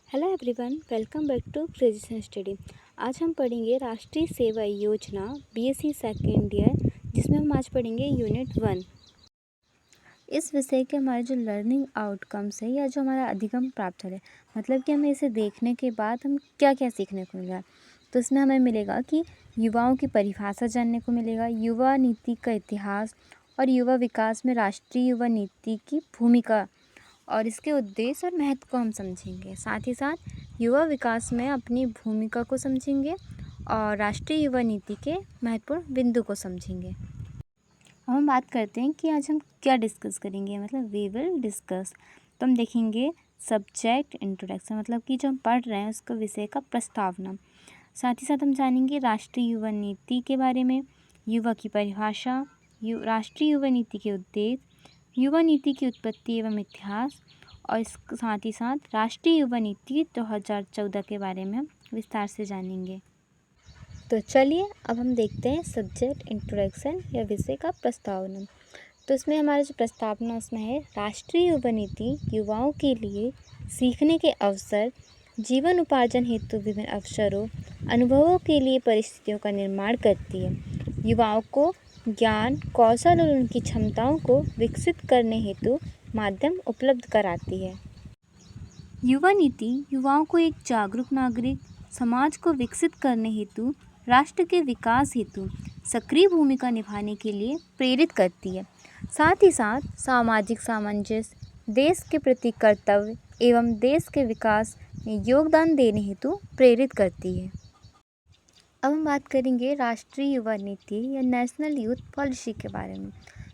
Hello everyone, welcome back to precision study. आज हम पढ़ेंगे राष्ट्रीय सेवा योजना बीएससी सेकेंड ईयर, जिसमें हम आज पढ़ेंगे यूनिट 1। इस विषय के हमारे जो लर्निंग आउटकम्स है या जो हमारा अधिगम प्राप्त है, मतलब कि हमें इसे देखने के बाद हम क्या क्या सीखने को मिलेगा। तो इसमें हमें मिलेगा कि युवाओं की परिभाषा जानने को मिलेगा, युवा नीति का इतिहास और युवा विकास में राष्ट्रीय युवा नीति की भूमिका और इसके उद्देश्य और महत्व को हम समझेंगे। साथ ही साथ युवा विकास में अपनी भूमिका को समझेंगे और राष्ट्रीय युवा नीति के महत्वपूर्ण बिंदु को समझेंगे। अब हम बात करते हैं कि आज हम क्या डिस्कस करेंगे, मतलब वी विल डिस्कस। तो हम देखेंगे सब्जेक्ट इंट्रोडक्शन, मतलब कि जो हम पढ़ रहे हैं उसका विषय का प्रस्तावना। साथ ही साथ हम जानेंगे राष्ट्रीय युवा नीति के बारे में, युवा की परिभाषा, राष्ट्रीय युवा नीति के उद्देश्य, युवा नीति की उत्पत्ति एवं इतिहास और इसके साथ ही साथ राष्ट्रीय युवा नीति 2014 के बारे में हम विस्तार से जानेंगे। तो चलिए अब हम देखते हैं सब्जेक्ट इंट्रोडक्शन या विषय का प्रस्तावना। तो इसमें हमारा जो प्रस्तावना उसमें है, राष्ट्रीय युवा नीति युवाओं के लिए सीखने के अवसर, जीवन उपार्जन हेतु विभिन्न अवसरों, अनुभवों के लिए परिस्थितियों का निर्माण करती है। युवाओं को ज्ञान, कौशल और उनकी क्षमताओं को विकसित करने हेतु माध्यम उपलब्ध कराती है। युवा नीति युवाओं को एक जागरूक नागरिक समाज को विकसित करने हेतु, राष्ट्र के विकास हेतु सक्रिय भूमिका निभाने के लिए प्रेरित करती है। साथ ही साथ सामाजिक सामंजस्य, देश के प्रति कर्तव्य एवं देश के विकास में योगदान देने हेतु प्रेरित करती है। अब हम बात करेंगे राष्ट्रीय युवा नीति या नेशनल यूथ पॉलिसी के बारे में।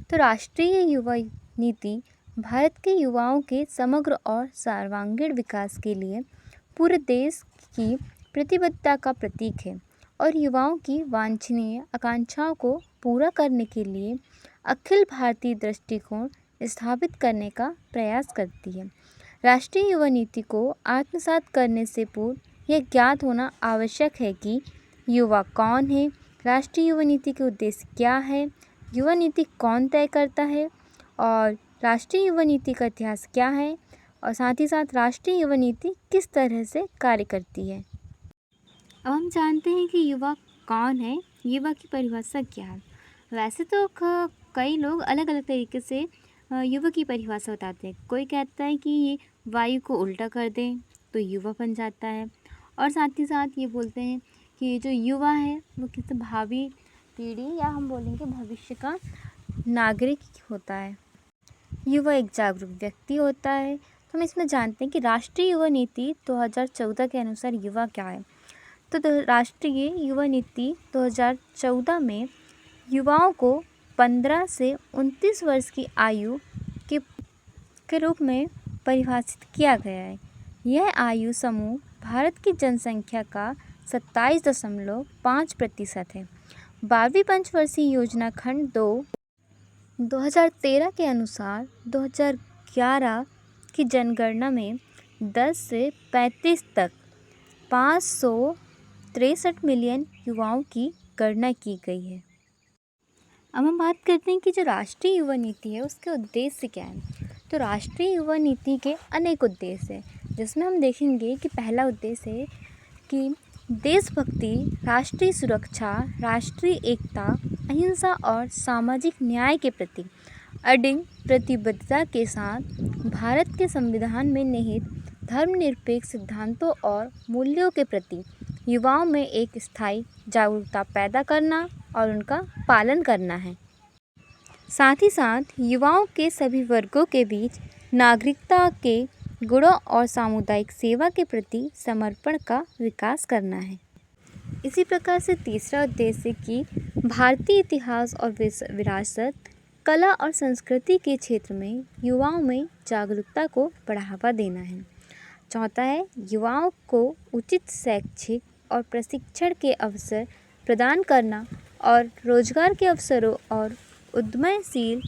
तो राष्ट्रीय युवा नीति भारत के युवाओं के समग्र और सर्वांगीण विकास के लिए पूरे देश की प्रतिबद्धता का प्रतीक है और युवाओं की वांछनीय आकांक्षाओं को पूरा करने के लिए अखिल भारतीय दृष्टिकोण स्थापित करने का प्रयास करती है। राष्ट्रीय युवा नीति को आत्मसात करने से पूर्व यह ज्ञात होना आवश्यक है कि युवा कौन है, राष्ट्रीय युवा नीति के उद्देश्य क्या है, युवा नीति कौन तय करता है और राष्ट्रीय युवा नीति का इतिहास क्या है और साथ ही साथ राष्ट्रीय युवा नीति किस तरह से कार्य करती है। अब हम जानते हैं कि युवा कौन है, युवा की परिभाषा क्या है। वैसे तो कई लोग अलग अलग तरीके से युवा की परिभाषा बताते हैं। कोई कहता है कि ये वायु को उल्टा कर दें तो युवा बन जाता है, और साथ ही साथ ये बोलते हैं कि जो युवा है वो किसी भावी पीढ़ी या हम बोलेंगे भविष्य का नागरिक होता है। युवा एक जागरूक व्यक्ति होता है। तो हम इसमें जानते हैं कि राष्ट्रीय युवा नीति 2014 के अनुसार युवा क्या है। तो राष्ट्रीय युवा नीति 2014 में युवाओं को 15 से 29 वर्ष की आयु के रूप में परिभाषित किया गया है। यह आयु समूह भारत की जनसंख्या का 27.5% है। 12वीं पंचवर्षीय योजना खंड 2 2013 के अनुसार 2011 की जनगणना में 10 से 35 तक 563 मिलियन युवाओं की गणना की गई है। अब हम बात करते हैं कि जो राष्ट्रीय युवा नीति है उसके उद्देश्य क्या है। तो राष्ट्रीय युवा नीति के अनेक उद्देश्य हैं, जिसमें हम देखेंगे कि पहला उद्देश्य है कि देशभक्ति, राष्ट्रीय सुरक्षा, राष्ट्रीय एकता, अहिंसा और सामाजिक न्याय के प्रति अडिग प्रतिबद्धता के साथ भारत के संविधान में निहित धर्मनिरपेक्ष सिद्धांतों और मूल्यों के प्रति युवाओं में एक स्थायी जागरूकता पैदा करना और उनका पालन करना है। साथ ही साथ युवाओं के सभी वर्गों के बीच नागरिकता के गुणों और सामुदायिक सेवा के प्रति समर्पण का विकास करना है। इसी प्रकार से तीसरा उद्देश्य कि भारतीय इतिहास और विरासत, कला और संस्कृति के क्षेत्र में युवाओं में जागरूकता को बढ़ावा देना है। चौथा है युवाओं को उचित शैक्षिक और प्रशिक्षण के अवसर प्रदान करना और रोजगार के अवसरों और उद्यमशील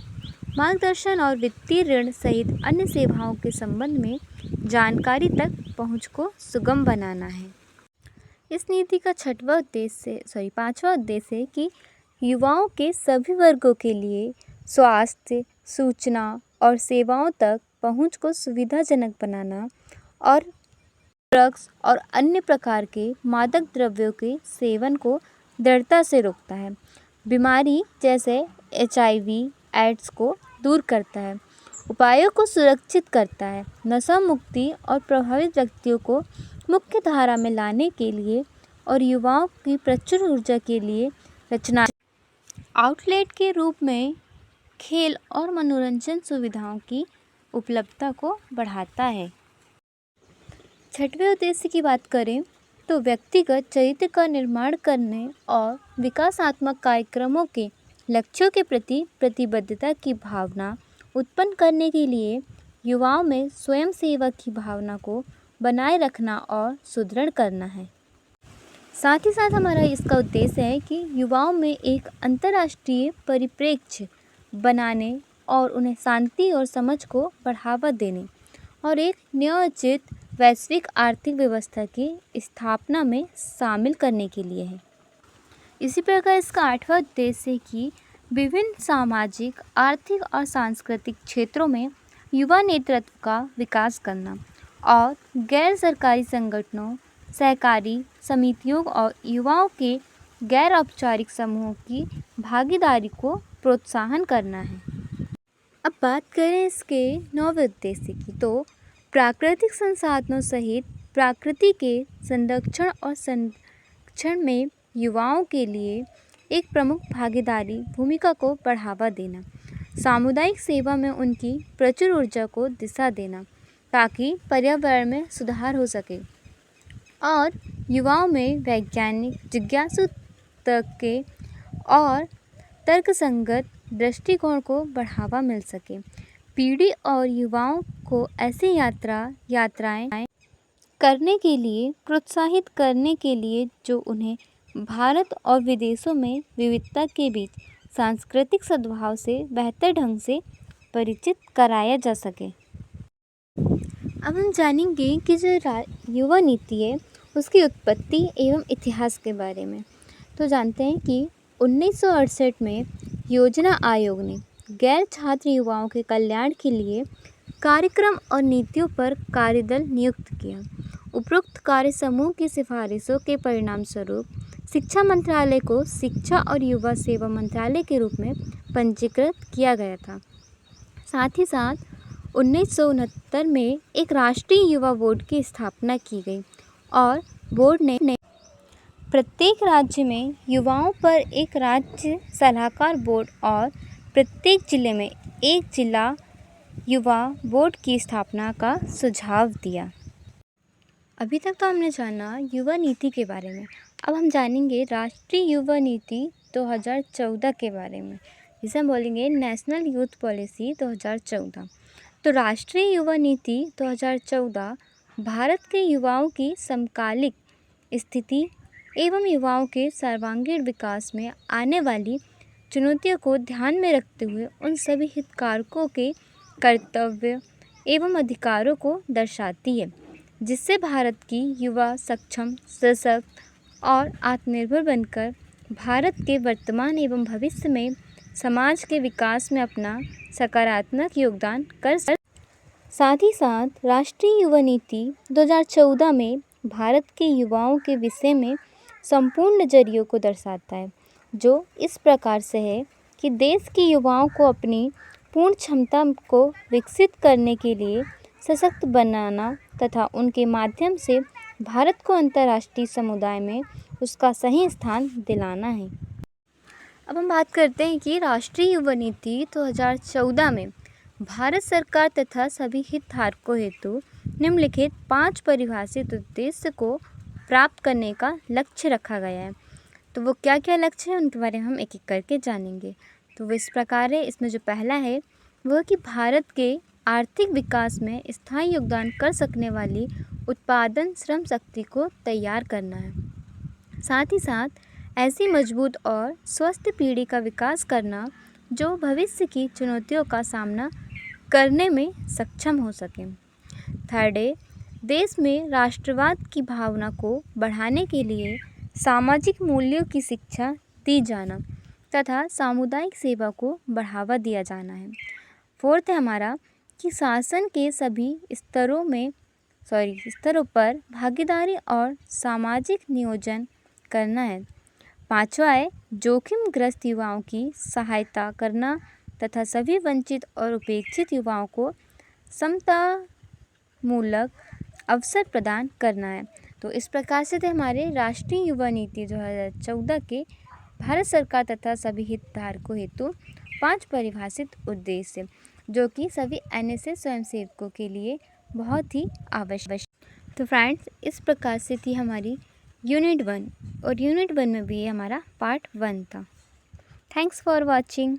मार्गदर्शन और वित्तीय ऋण सहित अन्य सेवाओं के संबंध में जानकारी तक पहुंच को सुगम बनाना है। इस नीति का पांचवा उद्देश्य है कि युवाओं के सभी वर्गों के लिए स्वास्थ्य, सूचना और सेवाओं तक पहुंच को सुविधाजनक बनाना और ड्रग्स और अन्य प्रकार के मादक द्रव्यों के सेवन को दृढ़ता से रोकता है। बीमारी जैसे HIV एड्स को दूर करता है, उपायों को सुरक्षित करता है, नशा मुक्ति और प्रभावित व्यक्तियों को मुख्य धारा में लाने के लिए और युवाओं की प्रचुर ऊर्जा के लिए रचना आउटलेट के रूप में खेल और मनोरंजन सुविधाओं की उपलब्धता को बढ़ाता है। छठवें उद्देश्य की बात करें तो व्यक्तिगत चरित्र का निर्माण करने और विकासात्मक कार्यक्रमों के लक्ष्यों के प्रति प्रतिबद्धता की भावना उत्पन्न करने के लिए युवाओं में स्वयं सेवा की भावना को बनाए रखना और सुदृढ़ करना है। साथ ही साथ हमारा इसका उद्देश्य है कि युवाओं में एक अंतर्राष्ट्रीय परिप्रेक्ष्य बनाने और उन्हें शांति और समझ को बढ़ावा देने और एक न्यायोचित वैश्विक आर्थिक व्यवस्था की स्थापना में शामिल करने के लिए है। इसी प्रकार इसका 8वां उद्देश्य है कि विभिन्न सामाजिक, आर्थिक और सांस्कृतिक क्षेत्रों में युवा नेतृत्व का विकास करना और गैर सरकारी संगठनों, सहकारी समितियों और युवाओं के गैर औपचारिक समूहों की भागीदारी को प्रोत्साहन करना है। अब बात करें इसके 9वें उद्देश्य की, तो प्राकृतिक संसाधनों सहित प्रकृति के संरक्षण और संरक्षण में युवाओं के लिए एक प्रमुख भागीदारी भूमिका को बढ़ावा देना, सामुदायिक सेवा में उनकी प्रचुर ऊर्जा को दिशा देना ताकि पर्यावरण में सुधार हो सके और युवाओं में वैज्ञानिक जिज्ञासु के और तर्कसंगत दृष्टिकोण को बढ़ावा मिल सके। पीढ़ी और युवाओं को ऐसी यात्राएं करने के लिए प्रोत्साहित करने के लिए जो उन्हें भारत और विदेशों में विविधता के बीच सांस्कृतिक सद्भाव से बेहतर ढंग से परिचित कराया जा सके। अब हम जानेंगे कि जो युवा नीति है उसकी उत्पत्ति एवं इतिहास के बारे में। तो जानते हैं कि 1968 में योजना आयोग ने गैर छात्र युवाओं के कल्याण के लिए कार्यक्रम और नीतियों पर कार्यदल नियुक्त किया। उपरोक्त कार्य समूह की सिफारिशों के परिणाम स्वरूप शिक्षा मंत्रालय को शिक्षा और युवा सेवा मंत्रालय के रूप में पंजीकृत किया गया था। साथ ही साथ 1969 में एक राष्ट्रीय युवा बोर्ड की स्थापना की गई और बोर्ड ने प्रत्येक राज्य में युवाओं पर एक राज्य सलाहकार बोर्ड और प्रत्येक जिले में एक जिला युवा बोर्ड की स्थापना का सुझाव दिया। अभी तक तो हमने जाना युवा नीति के बारे में। अब हम जानेंगे राष्ट्रीय युवा नीति 2014 के बारे में, जिसे हम बोलेंगे नेशनल यूथ पॉलिसी 2014। तो राष्ट्रीय युवा नीति 2014 भारत के युवाओं की समकालिक स्थिति एवं युवाओं के सर्वांगीण विकास में आने वाली चुनौतियों को ध्यान में रखते हुए उन सभी हितधारकों के कर्तव्य एवं अधिकारों को दर्शाती है, जिससे भारत की युवा सक्षम, सशक्त और आत्मनिर्भर बनकर भारत के वर्तमान एवं भविष्य में समाज के विकास में अपना सकारात्मक योगदान कर सकते। साथ ही साथ राष्ट्रीय युवा नीति 2014 में भारत के युवाओं के विषय में संपूर्ण नज़रियों को दर्शाता है, जो इस प्रकार से है कि देश के युवाओं को अपनी पूर्ण क्षमता को विकसित करने के लिए सशक्त बनाना तथा उनके माध्यम से भारत को अंतर्राष्ट्रीय समुदाय में उसका सही स्थान दिलाना है। अब हम बात करते हैं कि राष्ट्रीय युवा नीति 2014 में भारत सरकार तथा सभी हितधारकों हेतु निम्नलिखित 5 परिभाषित उद्देश्य को प्राप्त करने का लक्ष्य रखा गया है। तो वो क्या क्या लक्ष्य है उनके बारे में हम एक एक करके जानेंगे। तो वो इस प्रकार है। इसमें जो पहला है वह कि भारत के आर्थिक विकास में स्थायी योगदान कर सकने वाली उत्पादन श्रम शक्ति को तैयार करना है। साथ ही साथ ऐसी मजबूत और स्वस्थ पीढ़ी का विकास करना जो भविष्य की चुनौतियों का सामना करने में सक्षम हो सके। थर्ड है देश में राष्ट्रवाद की भावना को बढ़ाने के लिए सामाजिक मूल्यों की शिक्षा दी जाना तथा सामुदायिक सेवा को बढ़ावा दिया जाना है। फोर्थ है हमारा कि शासन के सभी स्तरों में स्तरों पर भागीदारी और सामाजिक नियोजन करना है। 5वां है जोखिमग्रस्त युवाओं की सहायता करना तथा सभी वंचित और उपेक्षित युवाओं को समतामूलक अवसर प्रदान करना है। तो इस प्रकार से थे हमारे राष्ट्रीय युवा नीति 2014 के भारत सरकार तथा सभी हितधारकों हेतु 5 परिभाषित उद्देश्य, जो कि सभी एनएसएस स्वयंसेवकों के लिए बहुत ही आवश्यक। तो फ्रेंड्स, इस प्रकार से थी हमारी यूनिट 1 और यूनिट 1 में भी ये हमारा पार्ट 1 था। Thanks for watching.